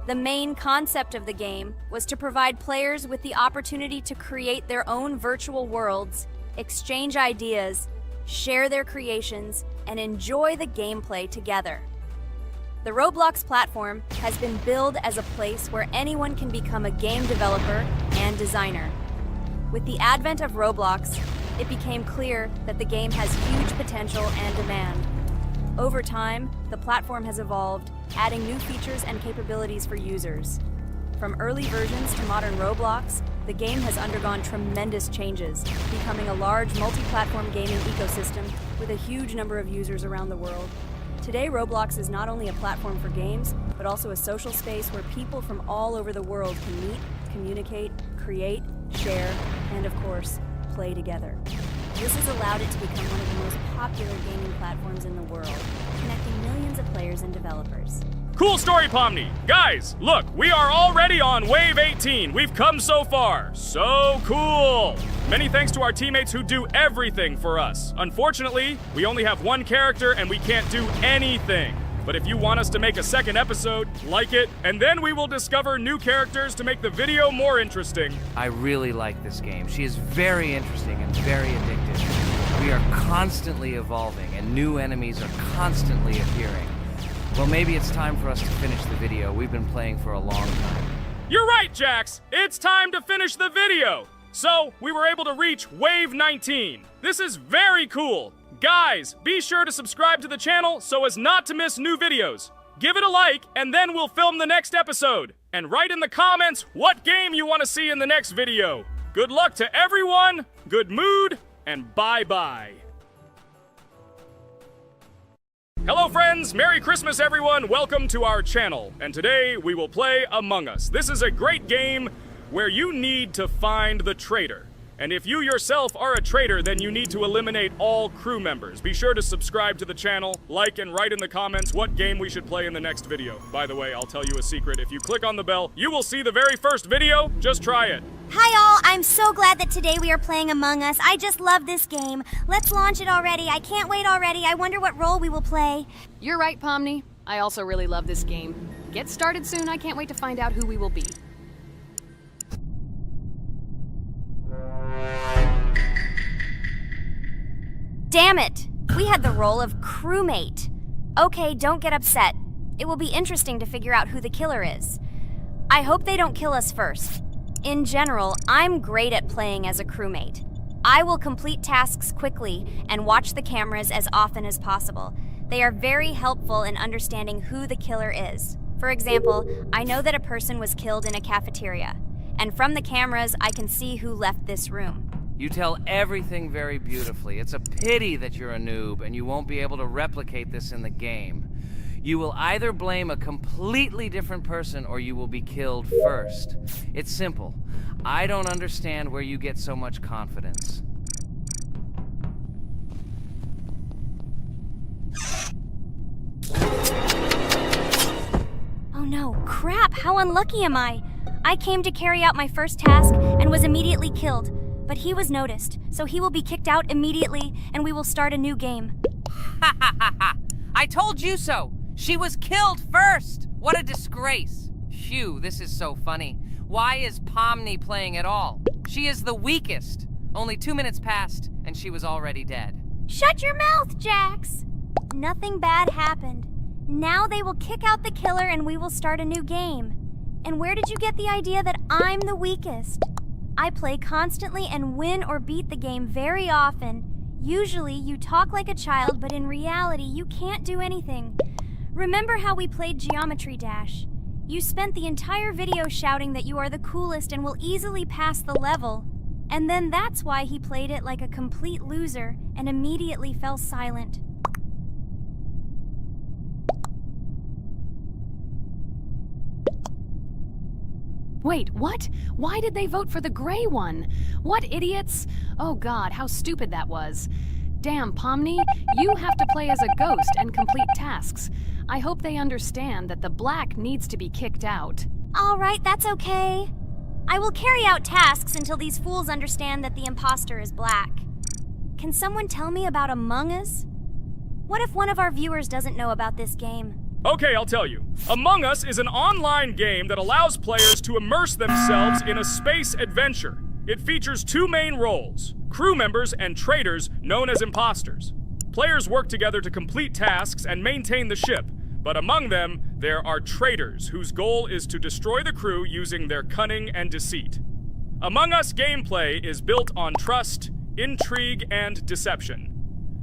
The main concept of the game was to provide players with the opportunity to create their own virtual worlds, exchange ideas, share their creations, and enjoy the gameplay together. The Roblox platform has been billed as a place where anyone can become a game developer and designer. With the advent of Roblox, it became clear that the game has huge potential and demand. Over time, the platform has evolved, adding new features and capabilities for users. From early versions to modern Roblox, the game has undergone tremendous changes, becoming a large multi-platform gaming ecosystem with a huge number of users around the world. Today, Roblox is not only a platform for games, but also a social space where people from all over the world can meet, communicate, create, share, and of course, play together. This has allowed it to become one of the most popular gaming platforms in the world, connecting millions of players and developers. Cool story, Pomni. Guys, look, we are already on Wave 18. We've come so far. So cool. Many thanks to our teammates who do everything for us. Unfortunately, we only have one character and we can't do anything. But if you want us to make a second episode, like it, and then we will discover new characters to make the video more interesting. I really like this game. She is very interesting and very addictive. We are constantly evolving and new enemies are constantly appearing. Well, maybe it's time for us to finish the video. We've been playing for a long time. You're right, Jax. It's time to finish the video. So, we were able to reach Wave 19. This is very cool. Guys, be sure to subscribe to the channel so as not to miss new videos. Give it a like, and then we'll film the next episode. And write in the comments what game you want to see in the next video. Good luck to everyone, good mood, and bye-bye. Hello friends, Merry Christmas everyone, welcome to our channel. And today we will play Among Us. This is a great game where you need to find the traitor. And if you yourself are a traitor, then you need to eliminate all crew members. Be sure to subscribe to the channel, like and write in the comments what game we should play in the next video. By the way, I'll tell you a secret. If you click on the bell, you will see the very first video. Just try it. Hi all, I'm so glad that today we are playing Among Us. I just love this game. Let's launch it already. I can't wait already. I wonder what role we will play. You're right, Pomni. I also really love this game. Get started soon. I can't wait to find out who we will be. Damn it! We had the role of crewmate. Okay, don't get upset. It will be interesting to figure out who the killer is. I hope they don't kill us first. In general, I'm great at playing as a crewmate. I will complete tasks quickly and watch the cameras as often as possible. They are very helpful in understanding who the killer is. For example, I know that a person was killed in a cafeteria, and from the cameras I can see who left this room. You tell everything very beautifully. It's a pity that you're a noob and you won't be able to replicate this in the game. You will either blame a completely different person or you will be killed first. It's simple. I don't understand where you get so much confidence. Oh no, crap, how unlucky am I? I came to carry out my first task and was immediately killed. But he was noticed, so he will be kicked out immediately, and we will start a new game. Ha ha ha ha! I told you so! She was killed first! What a disgrace! Phew, this is so funny. Why is Pomni playing at all? She is the weakest. Only 2 minutes passed, and she was already dead. Shut your mouth, Jax! Nothing bad happened. Now they will kick out the killer and we will start a new game. And where did you get the idea that I'm the weakest? I play constantly and win or beat the game very often. Usually, you talk like a child, but in reality, you can't do anything. Remember how we played Geometry Dash? You spent the entire video shouting that you are the coolest and will easily pass the level. And then that's why he played it like a complete loser and immediately fell silent. Wait, what? Why did they vote for the gray one? What idiots? Oh god, how stupid that was. Damn, Pomni, you have to play as a ghost and complete tasks. I hope they understand that the black needs to be kicked out. All right, that's okay. I will carry out tasks until these fools understand that the imposter is black. Can someone tell me about Among Us? What if one of our viewers doesn't know about this game? Okay, I'll tell you. Among Us is an online game that allows players to immerse themselves in a space adventure. It features two main roles, crew members and traitors known as imposters. Players work together to complete tasks and maintain the ship, but among them, there are traitors whose goal is to destroy the crew using their cunning and deceit. Among Us gameplay is built on trust, intrigue, and deception.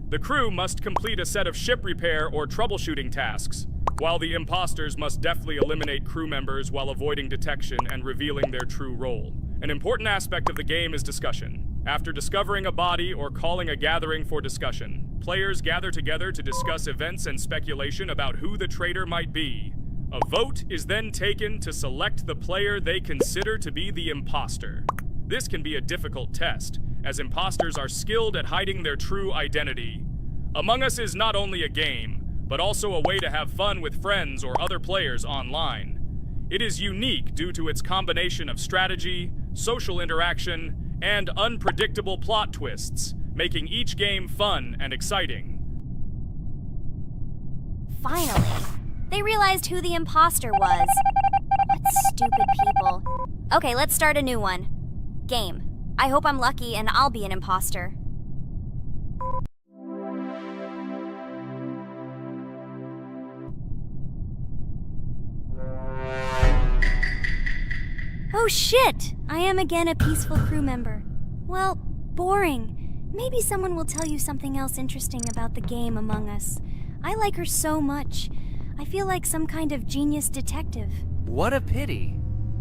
The crew must complete a set of ship repair or troubleshooting tasks, while the imposters must deftly eliminate crew members while avoiding detection and revealing their true role. An important aspect of the game is discussion. After discovering a body or calling a gathering for discussion, players gather together to discuss events and speculation about who the traitor might be. A vote is then taken to select the player they consider to be the imposter. This can be a difficult test, as imposters are skilled at hiding their true identity. Among Us is not only a game, but also a way to have fun with friends or other players online. It is unique due to its combination of strategy, social interaction, and unpredictable plot twists, making each game fun and exciting. Finally, they realized who the imposter was. What stupid people. Okay, let's start a new one. Game. I hope I'm lucky and I'll be an imposter. Oh shit! I am again a peaceful crew member. Well, boring. Maybe someone will tell you something else interesting about the game Among Us. I like her so much. I feel like some kind of genius detective. What a pity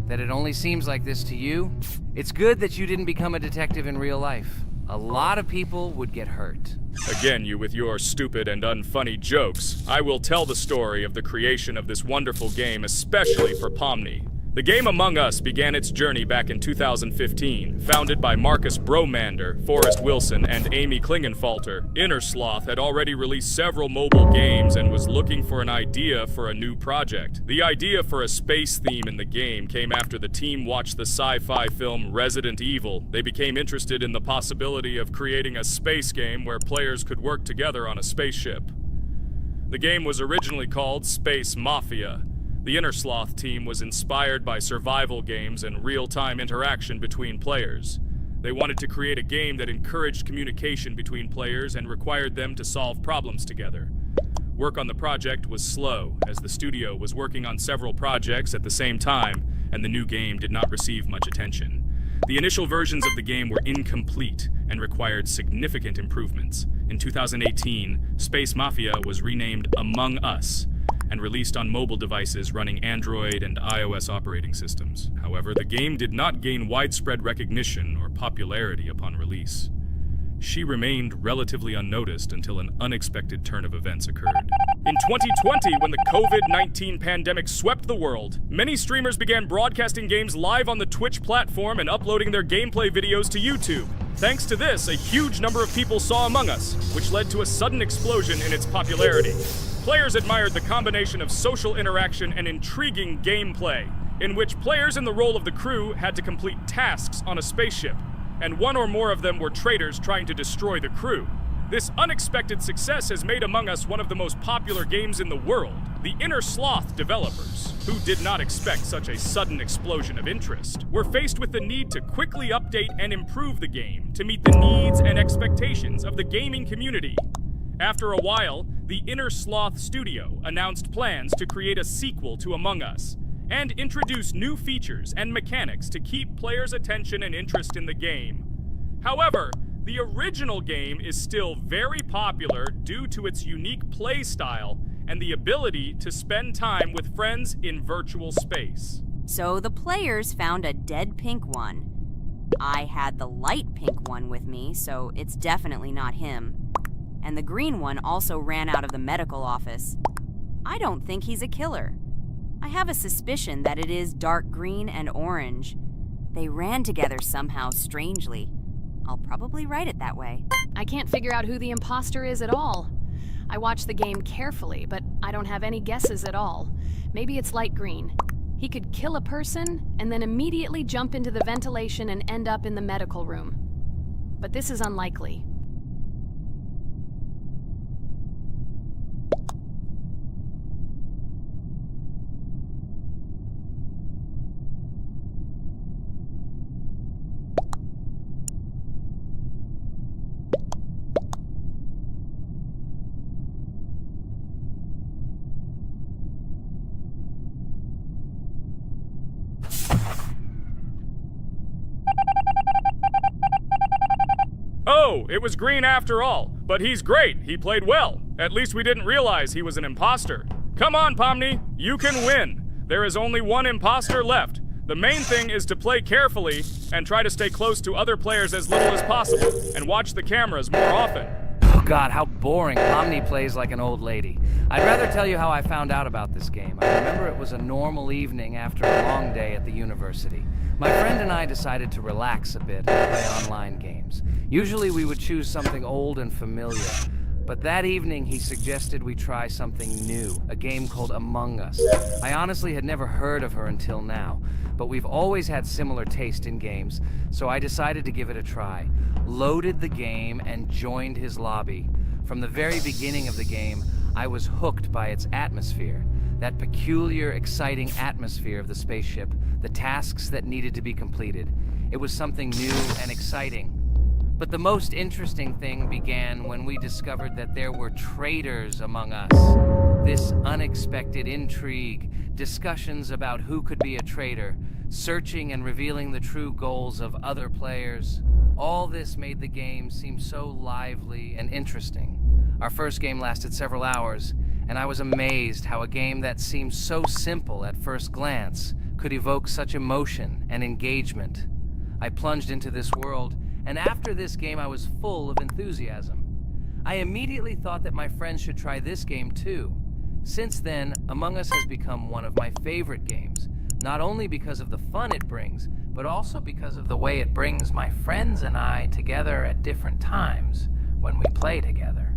that it only seems like this to you. It's good that you didn't become a detective in real life. A lot of people would get hurt. Again, you with your stupid and unfunny jokes. I will tell the story of the creation of this wonderful game, especially for Pomni. The game Among Us began its journey back in 2015. Founded by Marcus Bromander, Forrest Wilson, and Amy Klingenfalter, Innersloth had already released several mobile games and was looking for an idea for a new project. The idea for a space theme in the game came after the team watched the sci-fi film Resident Evil. They became interested in the possibility of creating a space game where players could work together on a spaceship. The game was originally called Space Mafia. The Innersloth team was inspired by survival games and real-time interaction between players. They wanted to create a game that encouraged communication between players and required them to solve problems together. Work on the project was slow, as the studio was working on several projects at the same time, and the new game did not receive much attention. The initial versions of the game were incomplete and required significant improvements. In 2018, Space Mafia was renamed Among Us, and released on mobile devices running Android and iOS operating systems. However, the game did not gain widespread recognition or popularity upon release. She remained relatively unnoticed until an unexpected turn of events occurred. In 2020, when the COVID-19 pandemic swept the world, many streamers began broadcasting games live on the Twitch platform and uploading their gameplay videos to YouTube. Thanks to this, a huge number of people saw Among Us, which led to a sudden explosion in its popularity. Players admired the combination of social interaction and intriguing gameplay, in which players in the role of the crew had to complete tasks on a spaceship, and one or more of them were traitors trying to destroy the crew. This unexpected success has made Among Us one of the most popular games in the world. The Innersloth developers, who did not expect such a sudden explosion of interest, were faced with the need to quickly update and improve the game to meet the needs and expectations of the gaming community. After a while, the Innersloth studio announced plans to create a sequel to Among Us and introduce new features and mechanics to keep players' attention and interest in the game. However, the original game is still very popular due to its unique play style and the ability to spend time with friends in virtual space. So the players found a dead pink one. I had the light pink one with me, so it's definitely not him. And the green one also ran out of the medical office. I don't think he's a killer. I have a suspicion that it is dark green and orange. They ran together somehow strangely. I'll probably write it that way. I can't figure out who the imposter is at all. I watched the game carefully, but I don't have any guesses at all. Maybe it's light green. He could kill a person and then immediately jump into the ventilation and end up in the medical room. But this is unlikely. Oh, it was green after all. But he's great. He played well. At least we didn't realize he was an imposter. Come on, Pomni. You can win. There is only one imposter left. The main thing is to play carefully and try to stay close to other players as little as possible and watch the cameras more often. Oh God, how boring. Pomni plays like an old lady. I'd rather tell you how I found out about this game. I remember it was a normal evening after a long day at the university. My friend and I decided to relax a bit and play online games. Usually we would choose something old and familiar, but that evening he suggested we try something new, a game called Among Us. I honestly had never heard of her until now, but we've always had similar taste in games, so I decided to give it a try. Loaded the game and joined his lobby. From the very beginning of the game, I was hooked by its atmosphere. That peculiar, exciting atmosphere of the spaceship, the tasks that needed to be completed. It was something new and exciting. But the most interesting thing began when we discovered that there were traitors among us. This unexpected intrigue, discussions about who could be a traitor, searching and revealing the true goals of other players. All this made the game seem so lively and interesting. Our first game lasted several hours, and I was amazed how a game that seemed so simple at first glance could evoke such emotion and engagement. I plunged into this world, and after this game I was full of enthusiasm. I immediately thought that my friends should try this game too. Since then, Among Us has become one of my favorite games, not only because of the fun it brings, but also because of the way it brings my friends and I together at different times when we play together.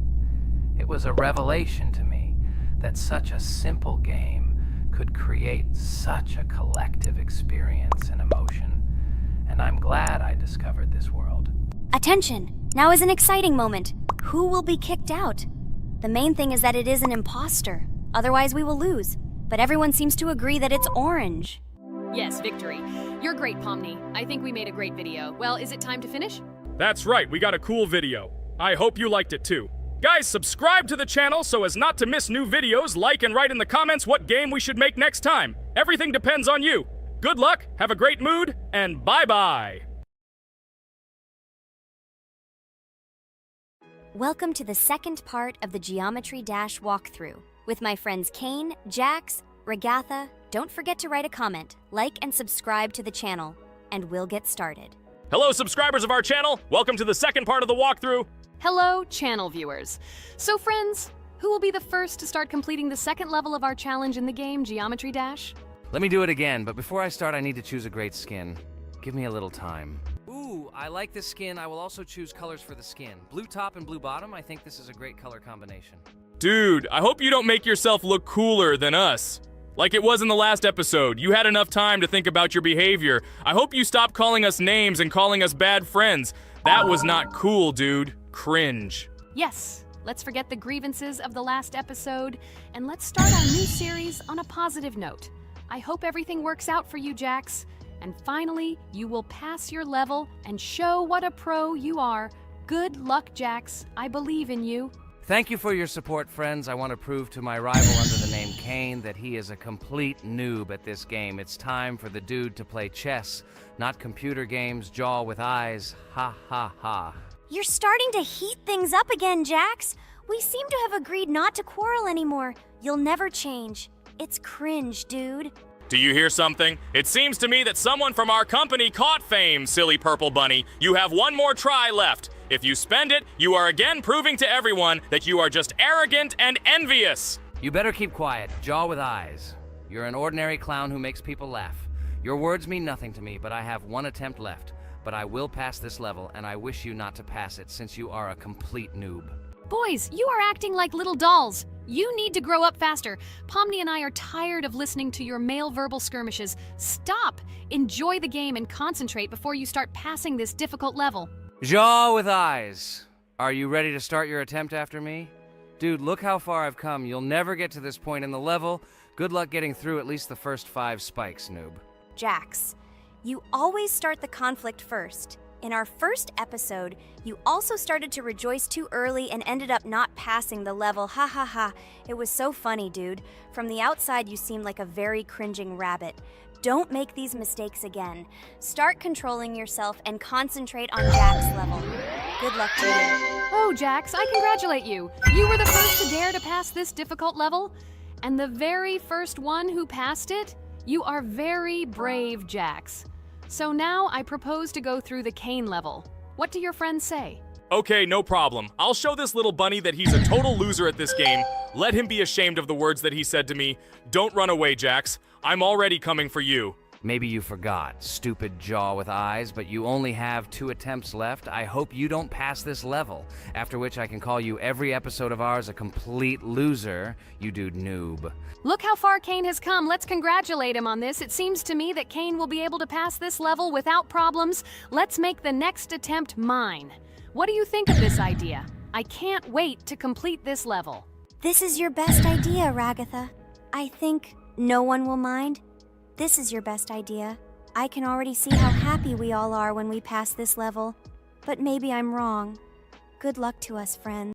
It was a revelation to me that such a simple game could create such a collective experience and emotion, and I'm glad I discovered this world. Attention! Now is an exciting moment. Who will be kicked out? The main thing is that it is an imposter. Otherwise we will lose. But everyone seems to agree that it's orange. Yes, victory. You're great, Pomni. I think we made a great video. Well, is it time to finish? That's right, we got a cool video. I hope you liked it too. Guys, subscribe to the channel so as not to miss new videos, like and write in the comments what game we should make next time. Everything depends on you. Good luck, have a great mood, and bye-bye. Welcome to the second part of the Geometry Dash walkthrough. With my friends Kane, Jax, Regatha, don't forget to write a comment, like and subscribe to the channel, and we'll get started. Hello, subscribers of our channel. Welcome to the second part of the walkthrough. Hello, channel viewers. So friends, who will be the first to start completing the second level of our challenge in the game, Geometry Dash? Let me do it again, but before I start I need to choose a great skin. Give me a little time. Ooh, I like this skin. I will also choose colors for the skin. Blue top and blue bottom. I think this is a great color combination. Dude, I hope you don't make yourself look cooler than us. Like it was in the last episode. You had enough time to think about your behavior. I hope you stop calling us names and calling us bad friends. That was not cool, dude. Cringe. Yes, let's forget the grievances of the last episode, and let's start our new series on a positive note. I hope everything works out for you, Jax. And finally, you will pass your level and show what a pro you are. Good luck, Jax. I believe in you. Thank you for your support, friends. I want to prove to my rival under the name Kane that he is a complete noob at this game. It's time for the dude to play chess, not computer games, jaw with eyes. Ha ha ha. You're starting to heat things up again, Jax. We seem to have agreed not to quarrel anymore. You'll never change. It's cringe, dude. Do you hear something? It seems to me that someone from our company caught fame, silly purple bunny. You have one more try left. If you spend it, you are again proving to everyone that you are just arrogant and envious. You better keep quiet, jaw with eyes. You're an ordinary clown who makes people laugh. Your words mean nothing to me, but I have one attempt left. But I will pass this level, and I wish you not to pass it since you are a complete noob. Boys, you are acting like little dolls. You need to grow up faster. Pomni and I are tired of listening to your male verbal skirmishes. Stop! Enjoy the game and concentrate before you start passing this difficult level. Jaw with eyes. Are you ready to start your attempt after me? Dude, look how far I've come. You'll never get to this point in the level. Good luck getting through at least the first 5 spikes, noob. Jax, you always start the conflict first. In our first episode, you also started to rejoice too early and ended up not passing the level. Ha ha ha. It was so funny, dude. From the outside, you seemed like a very cringing rabbit. Don't make these mistakes again. Start controlling yourself and concentrate on Jax's level. Good luck to you. Oh, Jax, I congratulate you. You were the first to dare to pass this difficult level, and the very first one who passed it. You are very brave, Jax. So now I propose to go through the Cain level. What do your friends say? Okay, no problem. I'll show this little bunny that he's a total loser at this game. Let him be ashamed of the words that he said to me. Don't run away, Jax. I'm already coming for you. Maybe you forgot, stupid jaw with eyes, but you only have 2 attempts left. I hope you don't pass this level, after which I can call you every episode of ours a complete loser, you dude noob. Look how far Cain has come. Let's congratulate him on this. It seems to me that Cain will be able to pass this level without problems. Let's make the next attempt mine. What do you think of this idea? I can't wait to complete this level. This is your best idea, Ragatha. I think no one will mind. This is your best idea. I can already see how happy we all are when we pass this level. But maybe I'm wrong. Good luck to us, friends.